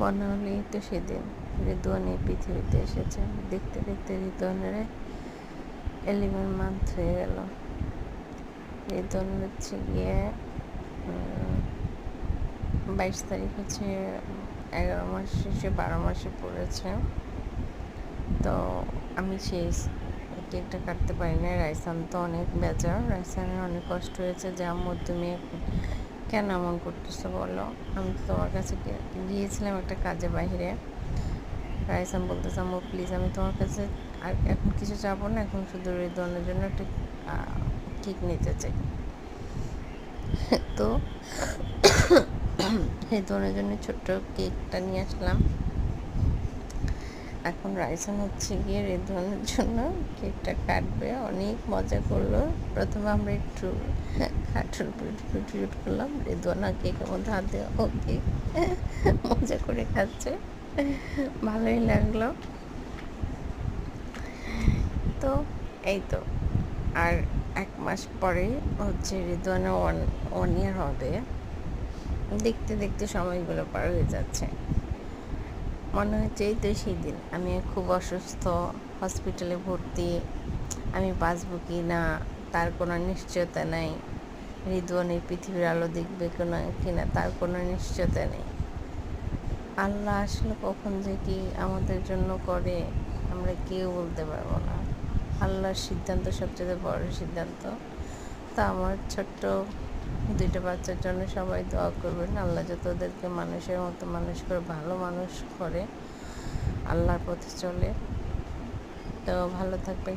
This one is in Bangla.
মনে হলেই তো সেদিন রিদওয়ান এই পৃথিবীতে এসেছে। দেখতে দেখতে রিদওয়ানের 11 মান্থ হয়ে গেল। রিদওয়ান হচ্ছে গিয়ে 22 তারিখ হচ্ছে 11 মাস শেষে 12 মাসে পড়েছে। তো আমি সেই কেকটা কাটতে পারি না। রাইসান তো অনেক বেজার, রাইসানের অনেক কষ্ট হয়েছে যে আম্মু তুমি কেন এমন করতেছো বলো, আমি তো তোমার কাছে গিয়েছিলাম একটা কাজে বাইরে। রাইসান বলতেছে আম্মু প্লিজ আমি তোমার কাছে আর এখন কিছু চাবো না, এখন শুধু রিদওয়ানের জন্য একটা কেক নিতে চাই। তো রিদওয়ানের জন্য ছোট্ট কেকটা নিয়ে আসলাম। এখন রাইসান হচ্ছে গিয়ে রিদওয়ানের জন্য কেকটা কাটবে, অনেক মজা করলো। প্রথমে আমরা একটু কার্টুন শুট করলাম, রিদওয়ান কেকের মধ্যে হাত দিয়ে ও কেক মজা করে খাচ্ছে, ভালোই লাগলো। তো এই তো আর 1 মাস পরে হচ্ছে রিদওয়ানের 1 ইয়ার হবে। দেখতে দেখতে সময়গুলো পার হয়ে যাচ্ছে। মনে হচ্ছে এই তো সেই দিন আমি খুব অসুস্থ, হসপিটালে ভর্তি, আমি বাঁচবো কি না তার কোনো নিশ্চয়তা নেই। রিদওয়ান এই পৃথিবীর আলো দেখবে কিনা তার কোনো নিশ্চয়তা নেই। আল্লাহ আসলে কখন যে কি আমাদের জন্য করে আমরা কেউ বলতে পারবো না। আল্লাহর সিদ্ধান্ত সবচেয়ে বড় সিদ্ধান্ত। তা আমার ছোট্ট 2টা বাচ্চার জন্য সবাই দোয়া করবেন, আল্লাহ যাতে ওদেরকে মানুষের মতো মানুষ করে, ভালো মানুষ করে, আল্লাহর পথে চলে। তো ভালো থাকবেন।